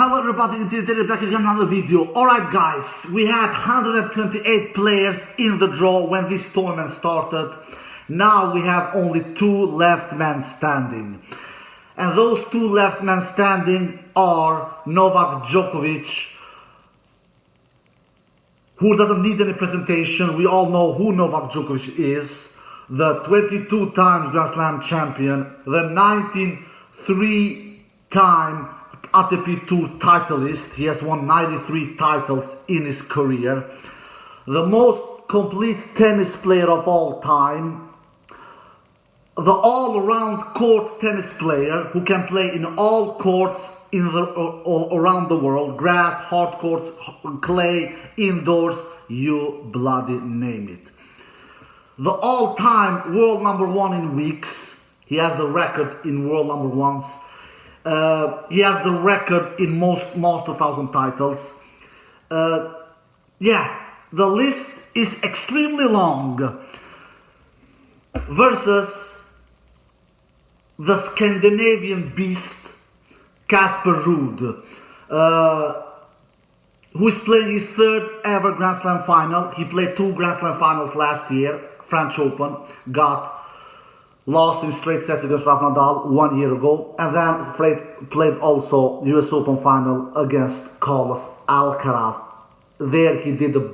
Hello everybody, today back again another video. Alright guys, we had 128 players in the draw when this tournament started. Now we have only 2 left men standing. And those 2 left men standing are Novak Djokovic, who doesn't need any presentation. We all know who Novak Djokovic is. The 22 times Grand Slam champion, the 19-3-time ATP Tour titleist. He has won 93 titles in his career. The most complete tennis player of all time. The all-around court tennis player who can play in all courts all around the world. Grass, hard courts, clay, indoors, you bloody name it. The all-time world number 1 in weeks. He has the record in world number 1s. He has the record in most Master 1000 titles. Yeah, the list is extremely long. Versus the Scandinavian beast, Casper Ruud, who is playing his 3rd ever Grand Slam final. He played 2 Grand Slam finals last year, French Open, lost in straight sets against Rafael Nadal 1 year ago, and then played also US Open final against Carlos Alcaraz. There he did a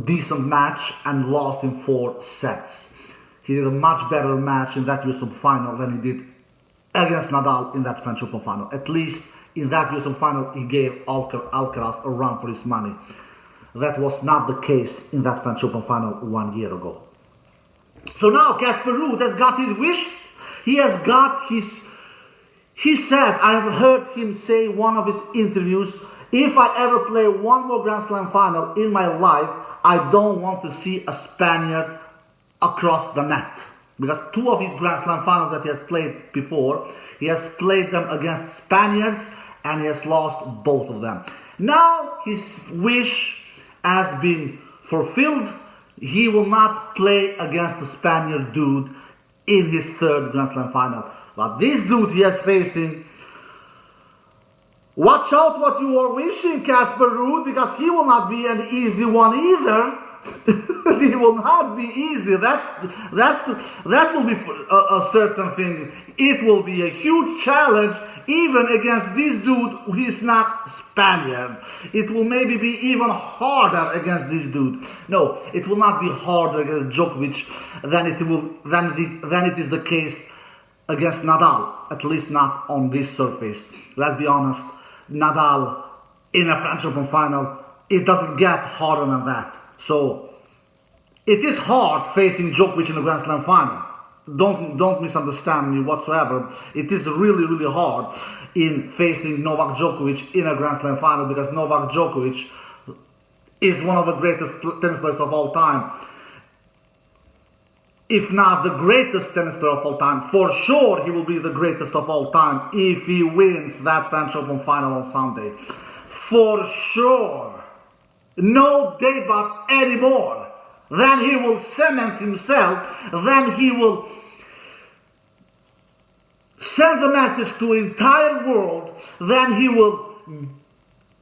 decent match and lost in 4 sets. He did a much better match in that US Open final than he did against Nadal in that French Open final. At least in that US Open final he gave Alcaraz a run for his money. That was not the case in that French Open final 1 year ago. So now Casper Ruud has got his wish. He has got his... He said, I've heard him say in one of his interviews, if I ever play one more Grand Slam final in my life, I don't want to see a Spaniard across the net. Because 2 of his Grand Slam finals that he has played before, he has played them against Spaniards and he has lost both of them. Now his wish has been fulfilled. He will not play against the Spaniard dude in his 3rd Grand Slam final. But this dude he is facing, watch out what you are wishing, Casper Ruud, because he will not be an easy one either. He will not be easy. That will be a certain thing. It will be a huge challenge, even against this dude who is not Spaniard. It will maybe be even harder against this dude. No, it will not be harder against Djokovic than it is the case against Nadal. At least not on this surface. Let's be honest. Nadal in a French Open final, it doesn't get harder than that. So it is hard facing Djokovic in a Grand Slam final. Don't misunderstand me whatsoever. It is really, really hard in facing Novak Djokovic in a Grand Slam final, because Novak Djokovic is one of the greatest tennis players of all time. If not the greatest tennis player of all time, for sure he will be the greatest of all time if he wins that French Open final on Sunday. For sure. No debate anymore. Then he will cement himself. Then he will send the message to the entire world. Then he will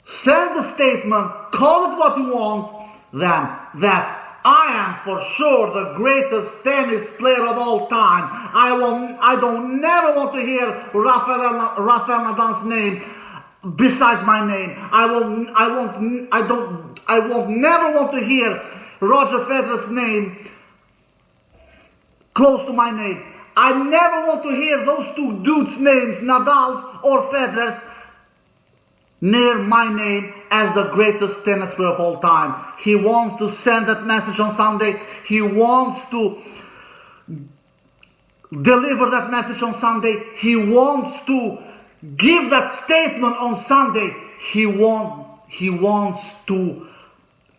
send the statement, call it what you want, then that I am for sure the greatest tennis player of all time. I never want to hear Rafael Nadal's name besides my name. I won't never want to hear Roger Federer's name close to my name. I never want to hear those 2 dudes' names, Nadal's or Federer's, near my name as the greatest tennis player of all time. He wants to send that message on Sunday. He wants to deliver that message on Sunday. He wants to give that statement on Sunday. He wants to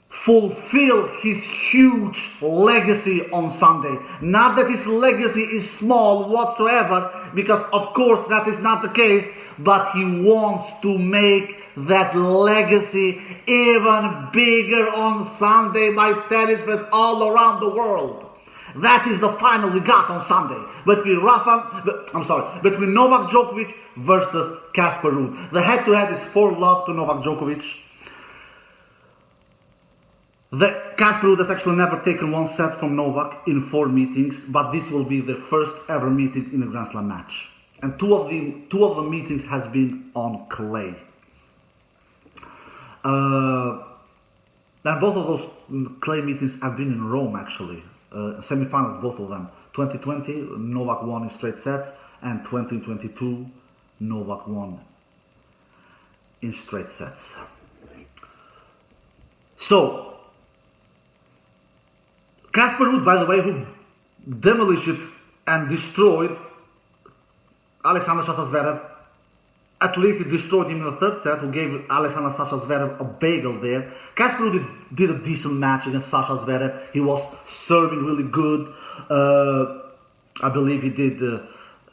fulfill his huge legacy on Sunday. Not that his legacy is small whatsoever, because of course that is not the case, but he wants to make that legacy even bigger on Sunday by tennis fans all around the world. That is the final we got on Sunday between between Novak Djokovic versus Casper Ruud. The head-to-head is 4-love to Novak Djokovic. Casper Ruud has actually never taken one set from Novak in 4 meetings, but this will be their first ever meeting in a Grand Slam match. And two of the meetings has been on clay. And both of those clay meetings have been in Rome, actually. Semi-finals, both of them. 2020, Novak won in straight sets, and 2022, Novak won in straight sets. So, Casper Ruud, by the way, who demolished and destroyed Alexander Zverev. At least he destroyed him in the 3rd set, who gave Alexander Zverev a bagel there. Casper Ruud did a decent match against Sasha Zverev. He was serving really good. I believe he did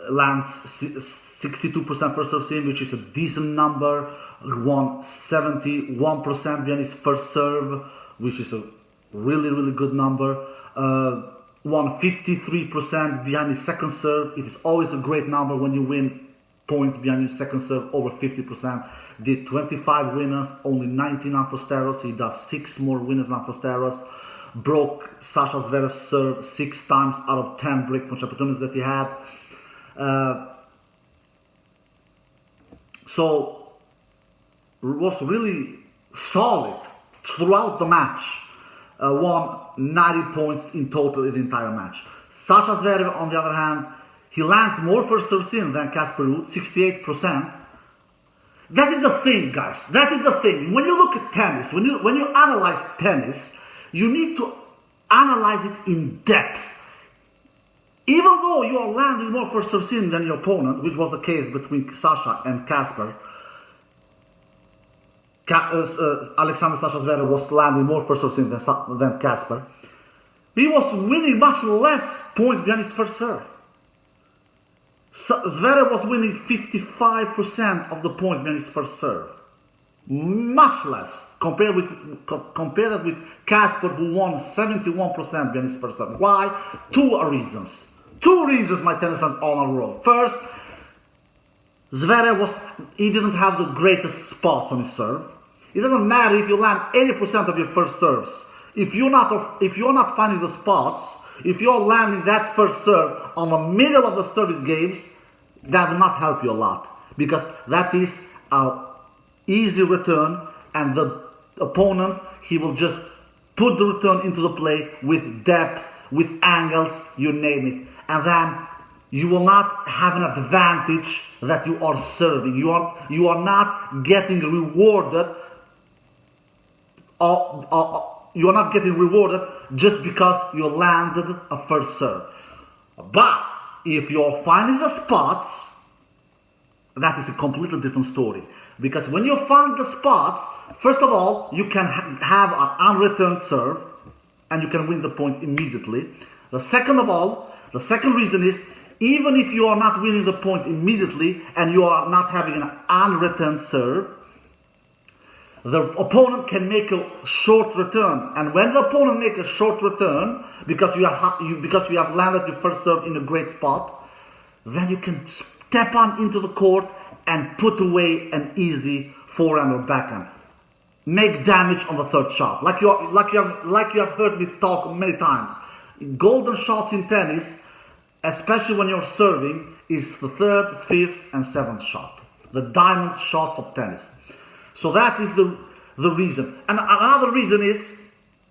land 62% first serve in, which is a decent number. Won 71% behind his first serve, which is a really, really good number. Won 53% behind his second serve. It is always a great number when you win points behind your second serve over 50%. Did 25 winners, only 19 Amphosteros. He does 6 more winners than Amphosteros. Broke Sasha Zverev's serve 6 times out of 10 breakpoint opportunities that he had. So was really solid throughout the match. Won 90 points in total in the entire match. Sasha Zverev, on the other hand, he lands more first serves in than Casper Ruud, 68%. That is the thing, guys. That is the thing. When you look at tennis, when you analyze tennis, you need to analyze it in depth. Even though you are landing more first serves in than your opponent, which was the case between Sasha and Casper, Alexander Sasha Zverev was landing more first serves in than Casper. He was winning much less points behind his first serve. Zverev was winning 55% of the points behind his first serve. Much less. Compare that with Casper, who won 71% behind his first serve. Why? 2 reasons. 2 reasons, my tennis fans all over the world. First, Zverev he didn't have the greatest spots on his serve. It doesn't matter if you land 80% of your first serves. If you're not finding the spots, if you're landing that first serve on the middle of the service games, that will not help you a lot, because that is an easy return, and the opponent, he will just put the return into the play with depth, with angles, you name it, and then you will not have an advantage that you are serving. You are not getting rewarded. You are not getting rewarded just because you landed a first serve. But if you're finding the spots, that is a completely different story. Because when you find the spots, first of all, you can have an unreturned serve and you can win the point immediately. The second reason is, even if you are not winning the point immediately and you are not having an unreturned serve, the opponent can make a short return, and when the opponent makes a short return, because you have landed your first serve in a great spot, then you can step on into the court and put away an easy forehand or backhand. Make damage on the 3rd shot, like you have heard me talk many times. Golden shots in tennis, especially when you're serving, is the 3rd, 5th, and 7th shot. The diamond shots of tennis. So that is the reason. And another reason is,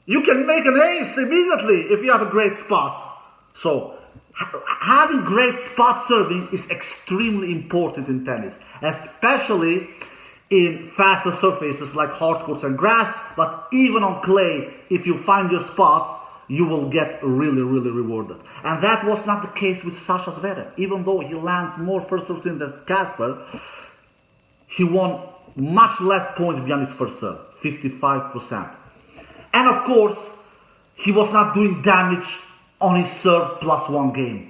you can make an ace immediately if you have a great spot. So having great spot serving is extremely important in tennis, especially in faster surfaces like hard courts and grass, but even on clay. If you find your spots, you will get really, really rewarded. And that was not the case with Sasha Zverev. Even though he lands more first serves in than Casper, he won much less points behind his first serve, 55%. And of course, he was not doing damage on his serve plus 1 game.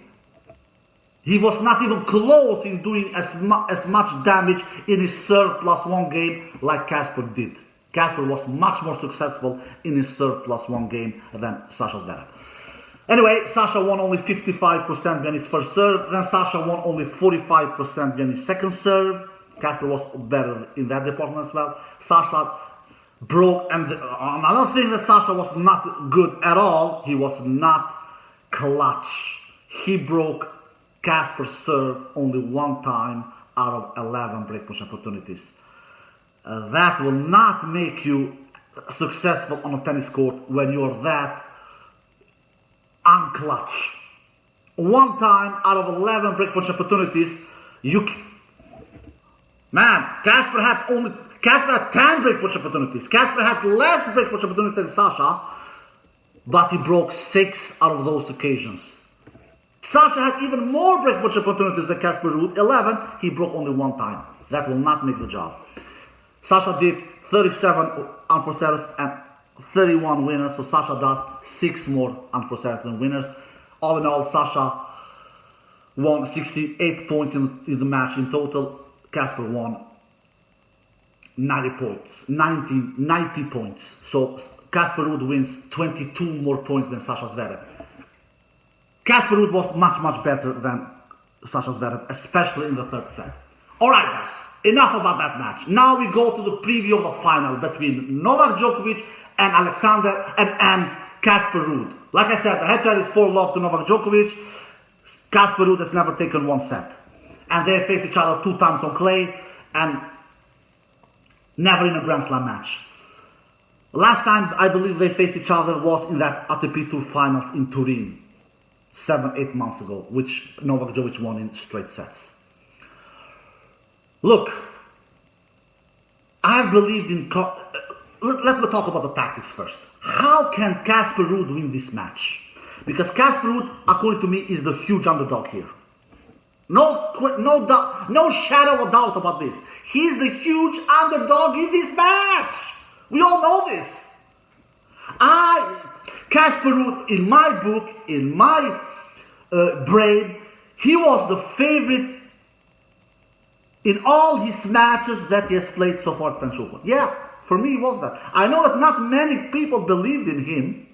He was not even close in doing as much damage in his serve plus 1 game like Casper did. Casper was much more successful in his serve plus 1 game than Sasha Zverev. Anyway, Sasha won only 55% when his first serve. Then Sasha won only 45% when his second serve. Casper was better in that department as well. Sasha broke, and another thing that Sasha was not good at all, he was not clutch. He broke Casper's serve only one time out of 11 break point opportunities. That will not make you successful on a tennis court when you're that unclutch. One time out of 11 break point opportunities, Casper had 10 break point opportunities. Casper had less break point opportunities than Sasha, but he broke 6 out of those occasions. Sasha had even more break point opportunities than Casper Ruud, 11. He broke only one time. That will not make the job. Sasha did 37 unforced errors and 31 winners, so Sasha does 6 more unforced errors than winners. All in all, Sasha won 68 points in the match in total. Casper won 90 points. So Casper Ruud wins 22 more points than Sasha Zverev. Casper Ruud was much better than Sasha Zverev, especially in the third set. Alright guys, enough about that match. Now we go to the preview of the final between Novak Djokovic and Casper Ruud. Like I said, the head-to-head is 4-love to Novak Djokovic. Casper Ruud has never taken one set. And they faced each other 2 times on clay and never in a Grand Slam match. Last time I believe they faced each other was in that ATP Tour finals in Turin 7-8 months ago, which Novak Djokovic won in straight sets. Look, I have believed in... Let me talk about the tactics first. How can Casper Ruud win this match? Because Casper Ruud, according to me, is the huge underdog here. No doubt, no shadow of doubt about this. He's the huge underdog in this match. We all know this. Casper Ruud, in my book, in my brain, he was the favorite in all his matches that he has played so far at French Open. Yeah, for me, he was that. I know that not many people believed in him.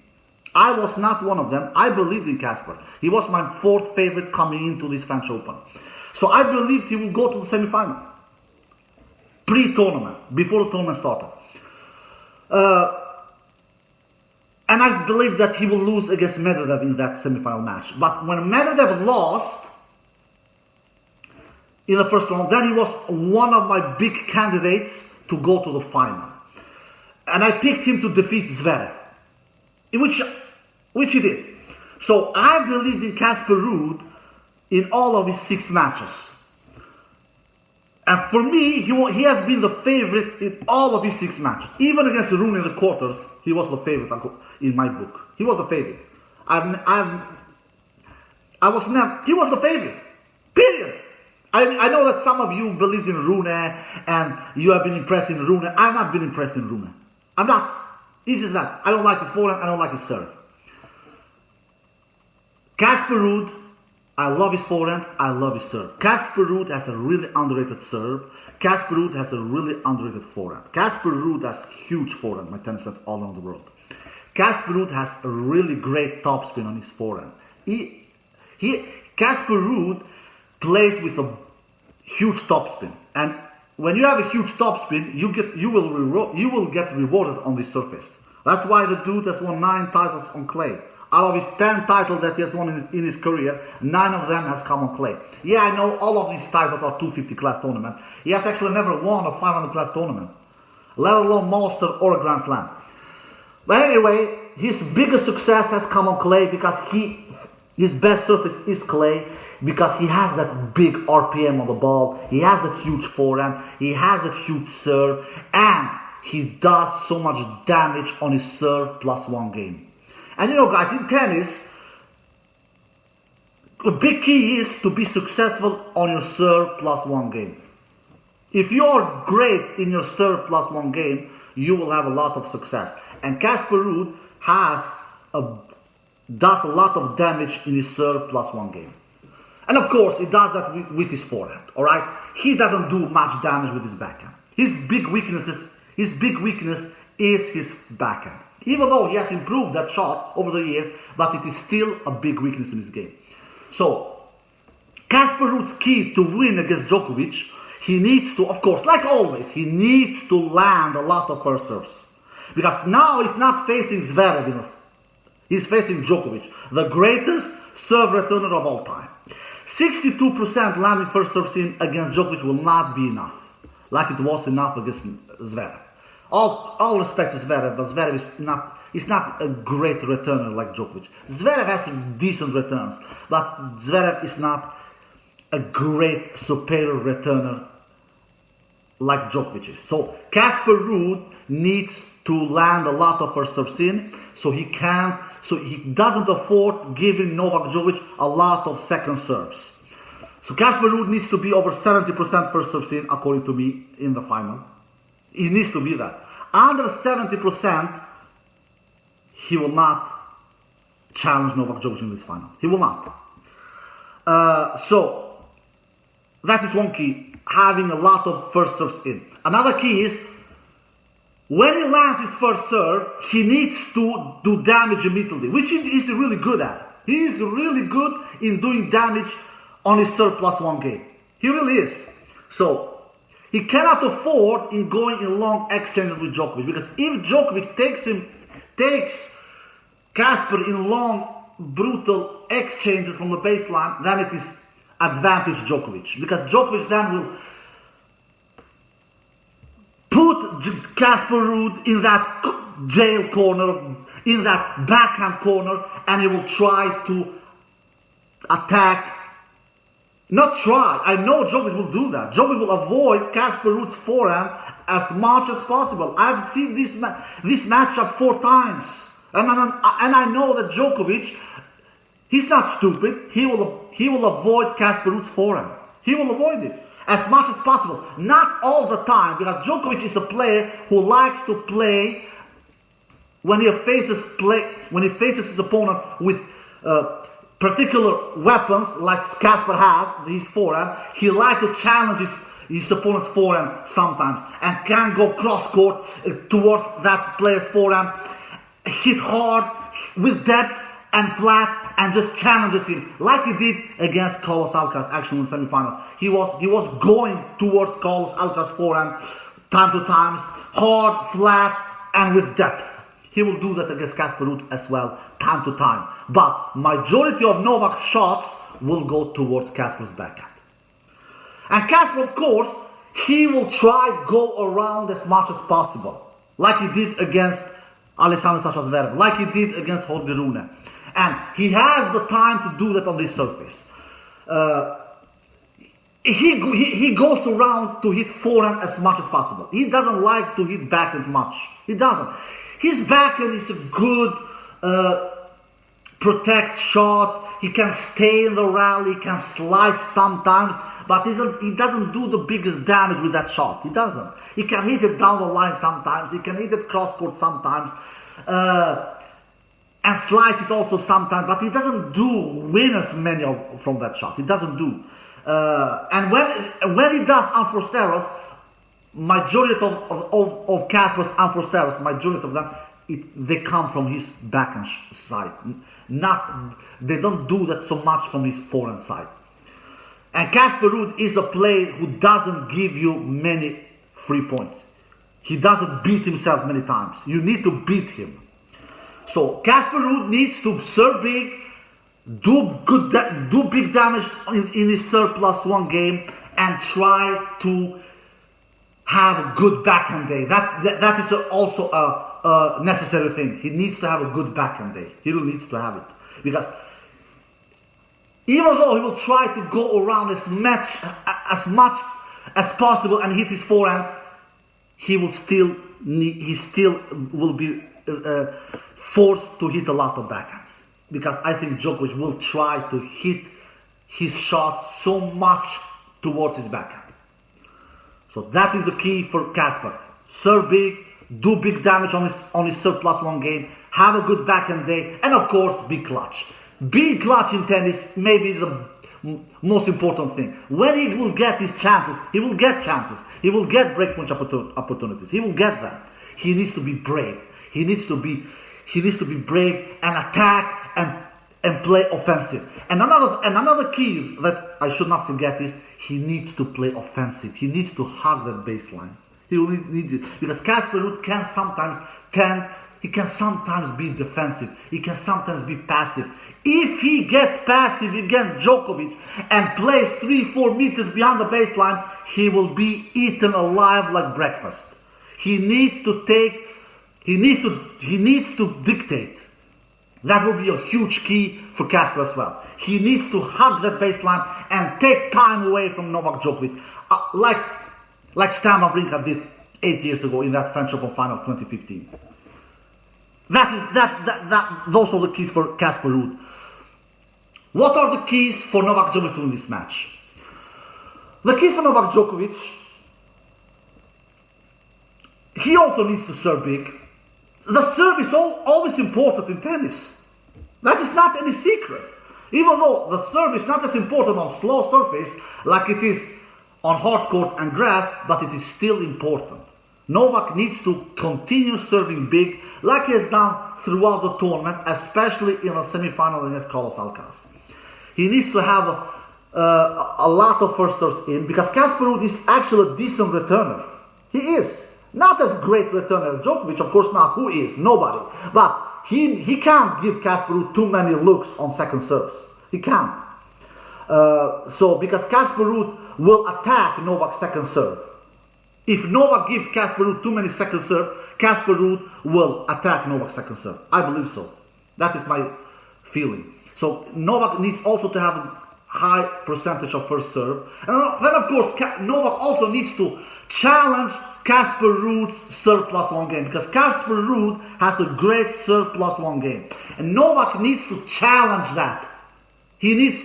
I was not one of them. I believed in Casper. He was my 4th favorite coming into this French Open. So I believed he would go to the semi-final. Pre-tournament, before the tournament started. And I believed that he will lose against Medvedev in that semi-final match. But when Medvedev lost in the first round, then he was one of my big candidates to go to the final. And I picked him to defeat Zverev, which he did. So I believed in Casper Ruud in all of his 6 matches. And for me, he has been the favorite in all of his 6 matches. Even against Ruud in the quarters, he was the favorite in my book. He was the favorite. He was the favorite. Period. I know that some of you believed in Rune and you have been impressed in Rune. I've not been impressed in Rune. I'm not. It's just that. I don't like his forehand. I don't like his serve. Casper Ruud, I love his forehand. I love his serve. Casper Ruud has a really underrated serve. Casper Ruud has a really underrated forehand. Casper Ruud has huge forehand. My tennis friends all around the world. Casper Ruud has a really great topspin on his forehand. Casper Ruud plays with a huge topspin, and when you have a huge topspin, you will get rewarded on this surface. That's why the dude has won 9 titles on clay. Out of his 10 titles that he has won in his career, 9 of them has come on clay. Yeah, I know all of these titles are 250 class tournaments. He has actually never won a 500 class tournament, let alone Master or a Grand Slam. But anyway, his biggest success has come on clay because his best surface is clay, because he has that big RPM on the ball, he has that huge forehand, he has that huge serve, and he does so much damage on his serve plus 1 game. And you know guys, in tennis, a big key is to be successful on your serve plus 1 game. If you are great in your serve plus 1 game, you will have a lot of success. And Casper Ruud does a lot of damage in his serve plus 1 game. And of course, he does that with his forehand, alright? He doesn't do much damage with his backhand. His big weakness is his backhand. Even though he has improved that shot over the years, but it is still a big weakness in his game. So, Casper Ruud's key to win against Djokovic, he needs to, of course, like always, he needs to land a lot of first serves. Because now he's not facing Zverev, he's facing Djokovic, the greatest serve returner of all time. 62% landing first serves in against Djokovic will not be enough, like it was enough against Zverev. All respect to Zverev, but Zverev is not a great returner like Djokovic. Zverev has some decent returns, but Zverev is not a great superior returner like Djokovic is. So Casper Ruud needs to land a lot of first serves in, so he doesn't afford giving Novak Djokovic a lot of second serves. So Casper Ruud needs to be over 70% first serves in, according to me, in the final. He needs to be that. Under 70%, he will not challenge Novak Djokovic in this final. He will not. So that is one key, having a lot of first serves in. Another key is, when he lands his first serve, he needs to do damage immediately, which he is really good at. He is really good in doing damage on his serve plus one game. He really is. So he cannot afford in going in long exchanges with Djokovic, because if Djokovic takes Casper in long, brutal exchanges from the baseline, then it is advantage Djokovic, because Djokovic then will put Casper Ruud in that jail corner, in that backhand corner, and he will try to attack. Not try, I know Djokovic will do that. Djokovic will avoid Casper Ruud's forehand as much as possible. I've seen this matchup 4 times. And I know that Djokovic, he's not stupid. He will avoid Casper Ruud's forehand. He will avoid it as much as possible. Not all the time, because Djokovic is a player who likes to play when he faces his opponent with particular weapons like Casper has, his forehand. He likes to challenge his opponent's forehand sometimes, and can go cross-court towards that player's forehand, hit hard with depth and flat, and just challenges him like he did against Carlos Alcaraz actually in the semi-final. He was going towards Carlos Alcaraz forehand time to time, hard, flat, and with depth. He will do that against Casper Ruud as well, time to time. But majority of Novak's shots will go towards Casper's backhand. And Casper, of course, he will try go around as much as possible, like he did against Alexander Sasha Zverev, like he did against Holger Rune. And he has the time to do that on this surface. He goes around to hit forehand as much as possible. He doesn't like to hit backhand much. He doesn't. His backhand is a good protect shot. He can stay in the rally, can slice sometimes, but he doesn't do the biggest damage with that shot. He doesn't. He can hit it down the line sometimes. He can hit it cross court sometimes, and slice it also sometimes. But he doesn't do winners many from that shot. He doesn't do. And when he does unforced errors, majority of Casper's unforced errors, majority of them, they come from his backhand side. They don't do that so much from his forehand side. And Casper Ruud is a player who doesn't give you many free points. He doesn't beat himself many times. You need to beat him. So Casper Ruud needs to serve big, do big damage in his serve plus one game, and try to have a good backhand day. That is also a necessary thing. He needs to have a good backhand day. He really needs to have it, because even though he will try to go around as much as possible and hit his forehands, he still will be forced to hit a lot of backhands, because I think Djokovic will try to hit his shots so much towards his backhand. So that is the key for Casper. Serve big, do big damage on his serve plus one game, have a good backhand day, and of course be clutch. Being clutch in tennis maybe is the most important thing. When he will get his chances, he will get chances. He will get breakpoint opportunities. He will get them. He needs to be brave. He needs to be brave and attack and play offensive. And another key that I should not forget is he needs to play offensive. He needs to hug that baseline. He really needs it, because Casper Ruud can sometimes be defensive. He can sometimes be passive. If he gets passive against Djokovic and plays 3-4 meters beyond the baseline, he will be eaten alive like breakfast. He needs to dictate. That will be a huge key for Casper as well. He needs to hug that baseline and take time away from Novak Djokovic, like Stan Wawrinka did 8 years ago in that French Open final of 2015. Those are the keys for Casper Ruud. What are the keys for Novak Djokovic to win this match? The keys for Novak Djokovic, he also needs to serve big. The serve is always important in tennis. That is not any secret. Even though the serve is not as important on slow surface like it is on hard courts and grass, but it is still important. Novak needs to continue serving big like he has done throughout the tournament, especially in a semi-final against Carlos Alcaraz. He needs to have a lot of first serves in, because Casper Ruud is actually a decent returner. He is. Not as great returner as Djokovic, of course not. Who is? Nobody. But he can't give Casper Ruud too many looks on second serves. He can't. Because Casper Ruud will attack Novak's second serve. If Novak gives Casper Ruud too many second serves, Casper Ruud will attack Novak's second serve. I believe so. That is my feeling. So Novak needs also to have a high percentage of first serve. And then of course Novak also needs to challenge Casper Ruud's serve plus one game, because Casper Ruud has a great serve plus one game. And Novak needs to challenge that. He needs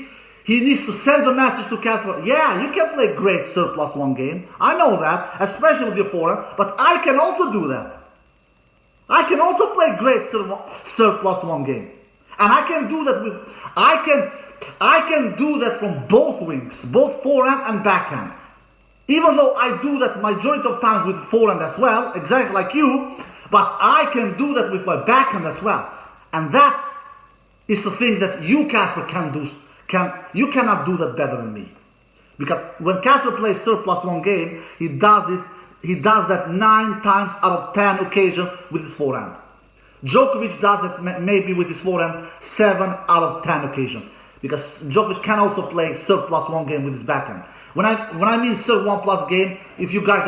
to send the message to Casper, yeah, you can play great serve plus one game. I know that, especially with your forehand, but I can also do that. I can also play great serve plus one game. And I can do that I can do that from both wings, both forehand and backhand. Even though I do that majority of times with forehand as well, exactly like you, but I can do that with my backhand as well. And that is the thing that you, Casper, can do. You cannot do that better than me. Because when Casper plays serve plus one game, he does that 9 times out of 10 occasions with his forehand. Djokovic does it maybe with his forehand 7 out of 10 occasions. Because Djokovic can also play serve plus one game with his backhand. When I mean serve one plus game, if you guys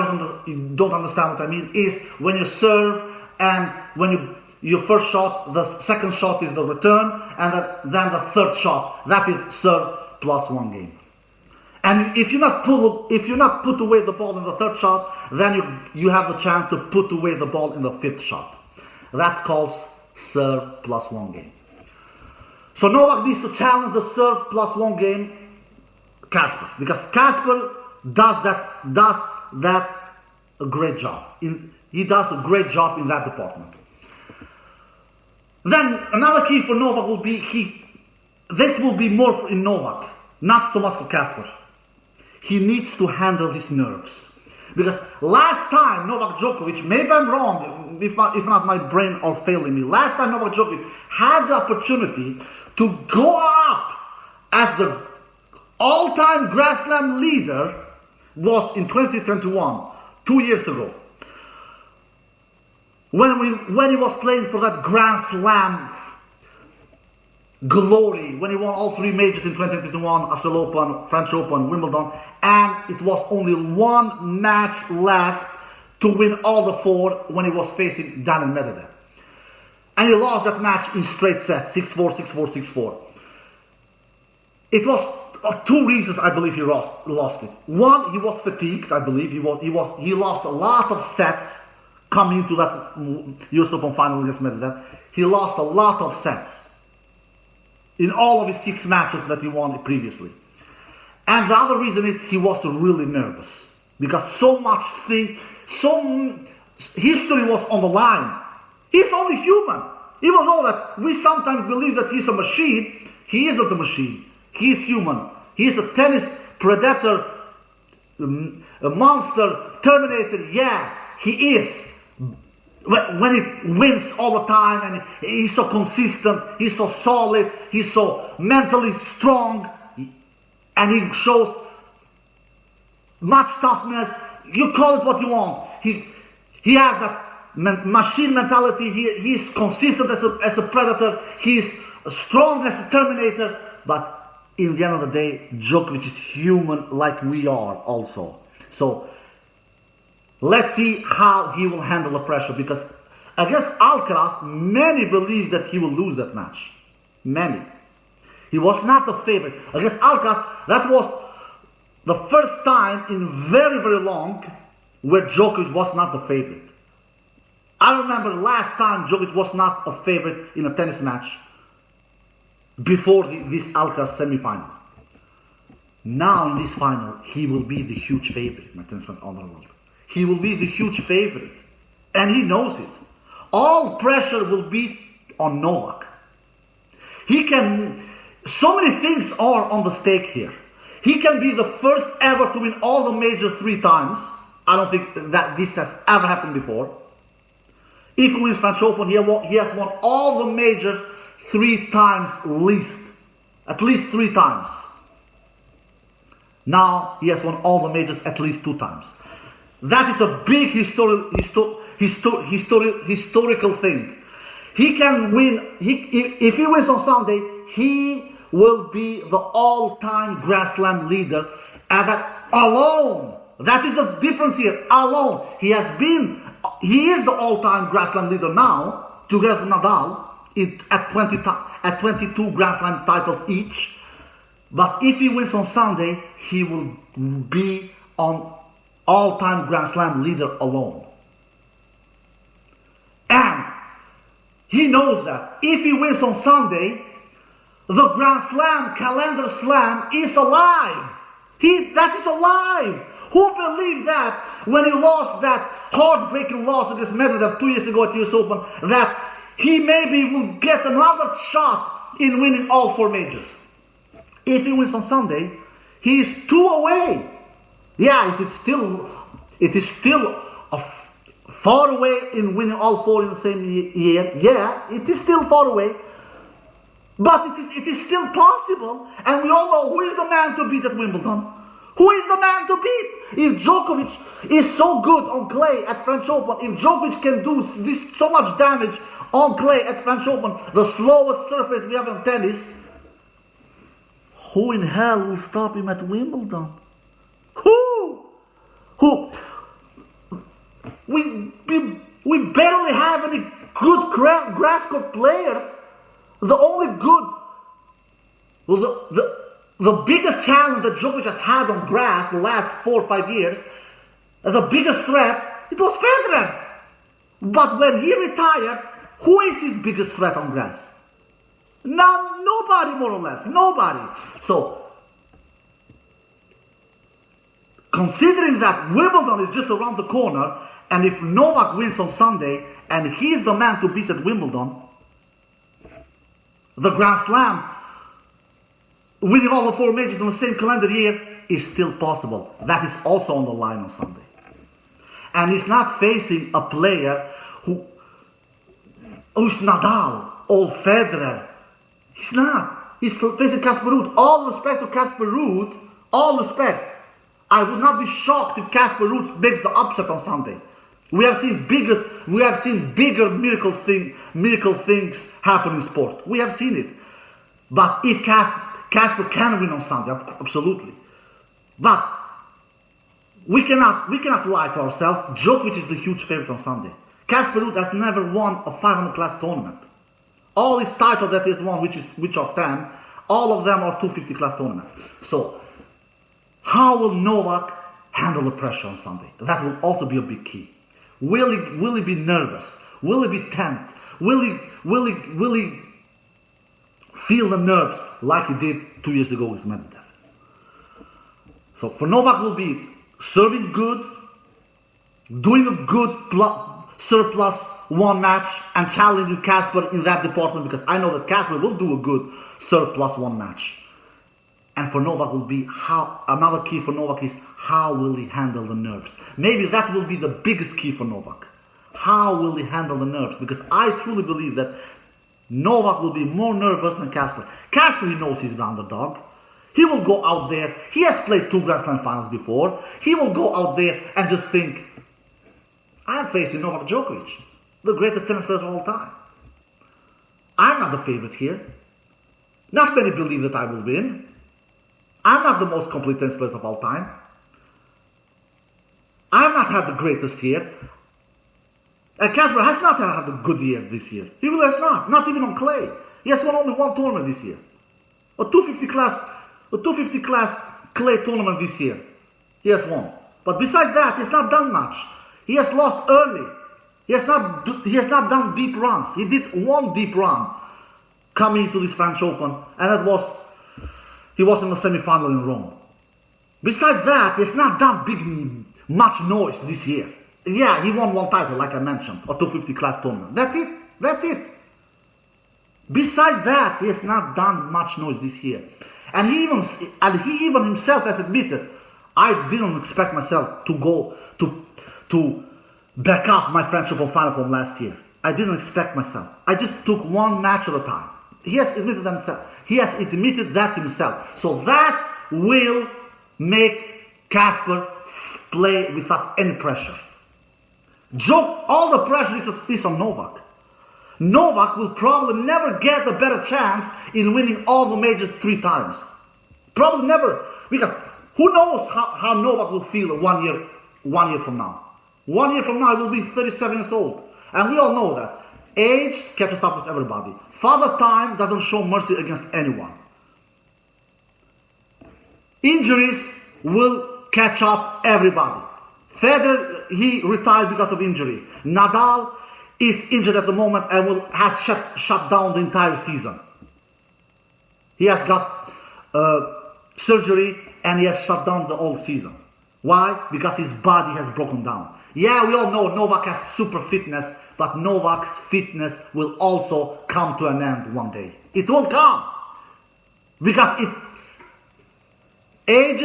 don't understand what I mean, is when you serve and when your first shot, the second shot is the return, and then the third shot, that is serve plus one game. And if you not put away the ball in the third shot, then you have the chance to put away the ball in the fifth shot. That's called serve plus one game. So Novak needs to challenge the serve plus one game Casper, because Casper does that a great job. He does a great job in that department. Then another key for Novak will be this will be more in Novak, not so much for Casper. He needs to handle his nerves. Because last time Novak Djokovic, maybe I'm wrong, if not my brain are failing me, last time Novak Djokovic had the opportunity to go up as the all-time Grand Slam leader was in 2021, 2 years ago. When he was playing for that Grand Slam glory, when he won all 3 majors in 2021, Australian Open, French Open, Wimbledon, and it was only 1 match left to win all the 4 when he was facing Daniil Medvedev. And he lost that match in straight sets, 6-4, 6-4, 6-4. It was 2 reasons I believe he lost it. One, he was fatigued, I believe. He lost a lot of sets coming into that US Open final against Medvedev. He lost a lot of sets in all of his 6 matches that he won previously. And the other reason is he was really nervous, because so history was on the line. He's only human. Even though that we sometimes believe that he's a machine, he isn't a machine. He is human. He is a tennis predator, a monster, Terminator. Yeah, he is. when he wins all the time and he's so consistent, he's so solid, he's so mentally strong, and he shows much toughness. You call it what you want. He has that machine mentality. He's consistent as a predator. He's strong as a terminator. But in the end of the day, Djokovic is human like we are also. So let's see how he will handle the pressure, because against Alcaraz, many believe that he will lose that match. Many. He was not the favorite. Against Alcaraz, that was the first time in very, very long where Djokovic was not the favorite. I remember last time Djokovic was not a favorite in a tennis match before this Alcaraz semi-final. Now in this final, he will be the huge favorite, my tennis friend on the world. He will be the huge favorite, and he knows it. All pressure will be on Novak. So many things are on the stake here. He can be the first ever to win all the major 3 times. I don't think that this has ever happened before. If he wins French Open, he has won all the majors 3 times at least 3 times. Now he has won all the majors at least 2 times. That is a big historical thing. He can win. If he wins on Sunday, he will be the all-time Grand Slam leader, and that alone. That is the difference here. Alone, he is the all-time Grand Slam leader now, together with Nadal at 22 Grand Slam titles each. But if he wins on Sunday, he will be on all-time Grand Slam leader alone. And he knows that if he wins on Sunday, the Grand Slam, calendar slam, is alive. That is alive. Who believed that when he lost that heartbreaking loss against Medvedev 2 years ago at US Open, that he maybe will get another shot in winning all 4 majors? If he wins on Sunday, he is 2 away. Yeah, it is still far away in winning all 4 in the same year. Yeah, it is still far away. But it is still possible, and we all know who is the man to beat at Wimbledon. Who is the man to beat? If Djokovic is so good on clay at French Open, if Djokovic can do so much damage on clay at French Open, the slowest surface we have in tennis, who in hell will stop him at Wimbledon? Who? We barely have any good grass court players. The only good, the biggest challenge that Djokovic has had on grass the last 4 or 5 years, the biggest threat, it was Federer. But when he retired, who is his biggest threat on grass? Nobody, more or less, nobody. So, considering that Wimbledon is just around the corner, and if Novak wins on Sunday, and he's the man to beat at Wimbledon, the Grand Slam, winning all the 4 majors in the same calendar year, is still possible. That is also on the line on Sunday. And he's not facing a player who's Nadal or Federer. He's not. He's facing Casper Ruud. All respect to Casper Ruud. All respect. I would not be shocked if Casper Ruud makes the upset on Sunday. We have seen bigger miracle things happen in sport. We have seen it. But if Casper can win on Sunday, absolutely. But we cannot lie to ourselves. Djokovic is the huge favorite on Sunday. Casper Ruud has never won a 500 class tournament. All his titles that he has won, which are 10, all of them are 250 class tournaments. So, how will Novak handle the pressure on Sunday? That will also be a big key. Will he be nervous? Will he be tense? Will he feel the nerves like he did 2 years ago with Medvedev? So for Novak will be serving good, doing a good surplus 1 match, and challenging Casper in that department, because I know that Casper will do a good surplus 1 match. And for Novak will be another key for Novak is how will he handle the nerves. Maybe that will be the biggest key for Novak. how will he handle the nerves? Because I truly believe that Novak will be more nervous than Casper. Casper, he knows he's the underdog. He will go out there. He has played 2 Grand Slam finals before. He will go out there and just think, I'm facing Novak Djokovic, the greatest tennis player of all time. I'm not the favorite here. Not many believe that I will win. I'm not the most complete tennis player of all time. I've not had the greatest year. And Casper has not had a good year this year. He really has not even on clay. He has won only 1 tournament this year. A 250 class clay tournament this year. He has won. But besides that, he's not done much. He has lost early. He has not done deep runs. He did 1 deep run coming into this French Open, and that was, he was in the semi-final in Rome. Besides that, he has not done much noise this year. Yeah, he won 1 title, like I mentioned, a 250 class tournament. That's it. Besides that, he has not done much noise this year. And he even himself has admitted, I didn't expect myself to go to back up my French Open final from last year. I didn't expect myself. I just took 1 match at a time. He has admitted himself. He has admitted that himself. So that will make Casper play without any pressure. All the pressure is on Novak. Novak will probably never get a better chance in winning all the majors 3 times. Probably never. Because who knows how Novak will feel 1 year from now. 1 year from now, he will be 37 years old. And we all know that. Age catches up with everybody. Father Time doesn't show mercy against anyone. Injuries will catch up everybody. Federer, he retired because of injury. Nadal is injured at the moment and has shut down the entire season. He has got surgery and he has shut down the whole season. Why? Because his body has broken down. Yeah, we all know Novak has super fitness, but Novak's fitness will also come to an end one day. It will come. Because age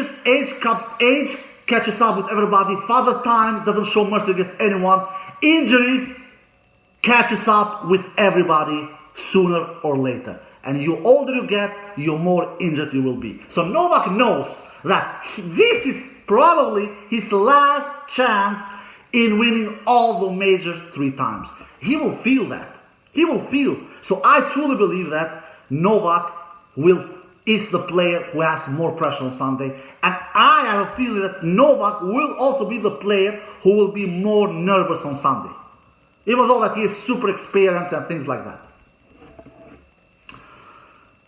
catches up with everybody. Father Time doesn't show mercy against anyone. Injuries catches up with everybody sooner or later. And the older you get, the more injured you will be. So Novak knows that this is probably his last chance in winning all the majors 3 times. He will feel that. He will feel. So I truly believe that Novak is the player who has more pressure on Sunday. And I have a feeling that Novak will also be the player who will be more nervous on Sunday. Even though that he is super experienced and things like that.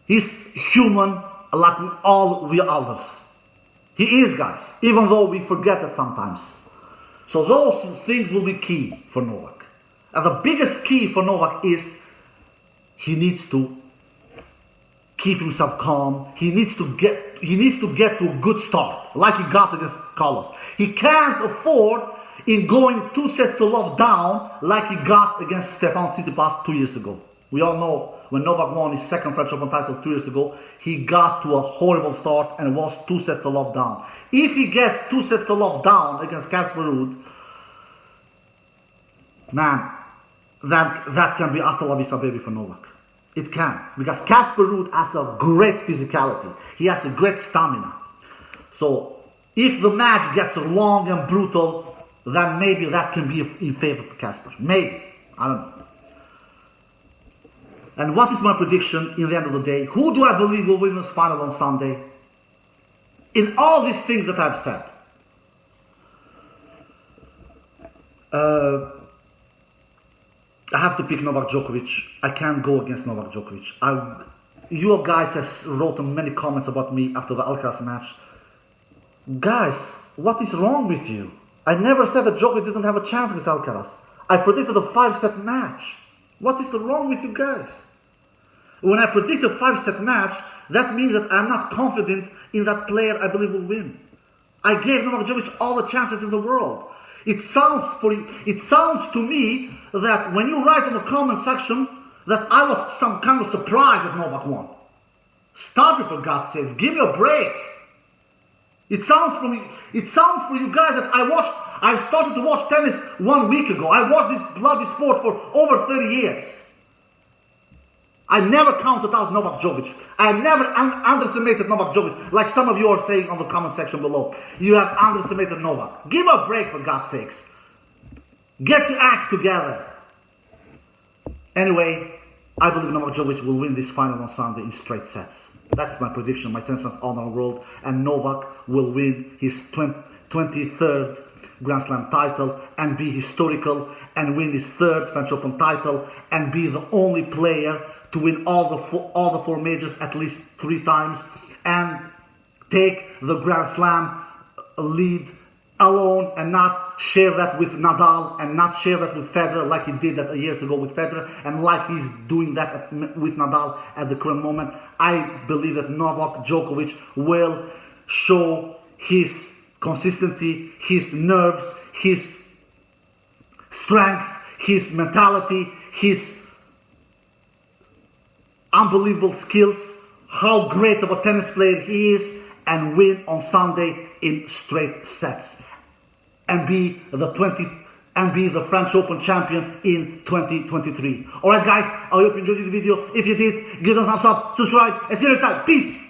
He's human like all we others. He is, guys. Even though we forget that sometimes. So those things will be key for Novak. And the biggest key for Novak is he needs to keep himself calm. He needs to get to a good start, like he got against Carlos. He can't afford in going 2 sets to love down like he got against Stefano Tsitsipas 2 years ago. We all know when Novak won his 2nd French Open title 2 years ago, he got to a horrible start and was 2 sets to love down. If he gets 2 sets to love down against Casper Ruud, man, that can be hasta la vista baby for Novak. It can, because Casper Ruud has a great physicality. He has a great stamina. So if the match gets long and brutal, then maybe that can be in favor for Casper. Maybe. I don't know. And what is my prediction in the end of the day? Who do I believe will win this final on Sunday? In all these things that I've said. I have to pick Novak Djokovic. I can't go against Novak Djokovic. You guys have written many comments about me after the Alcaraz match. Guys, what is wrong with you? I never said that Djokovic didn't have a chance against Alcaraz. I predicted a 5-set match. What is wrong with you guys? When I predict a 5-set match, that means that I'm not confident in that player I believe will win. I gave Novak Djokovic all the chances in the world. It sounds to me that when you write in the comment section that I was some kind of surprised that Novak won. Stop it, for God's sakes. Give me a break. It sounds for you guys that I started to watch tennis 1 week ago. I watched this bloody sport for over 30 years. I never counted out Novak Djokovic. I never underestimated Novak Djokovic, like some of you are saying on the comment section below. You have underestimated Novak. Give a break, for God's sakes. Get your act together. Anyway, I believe Novak Djokovic will win this final on Sunday in straight sets. That is my prediction, my tennis fans all around the world. And Novak will win his 23rd Grand Slam title and be historical and win his 3rd French Open title and be the only player to win all the four majors at least 3 times and take the Grand Slam lead alone and not share that with Nadal and not share that with Federer like he did that years ago with Federer and like he's doing that with Nadal at the current moment. I believe that Novak Djokovic will show his consistency, his nerves, his strength, his mentality, his unbelievable skills, how great of a tennis player he is, and win on Sunday in straight sets and be the French Open champion in 2023. Alright guys, I hope you enjoyed the video. If you did, give it a thumbs up, subscribe, and see you next time. Peace!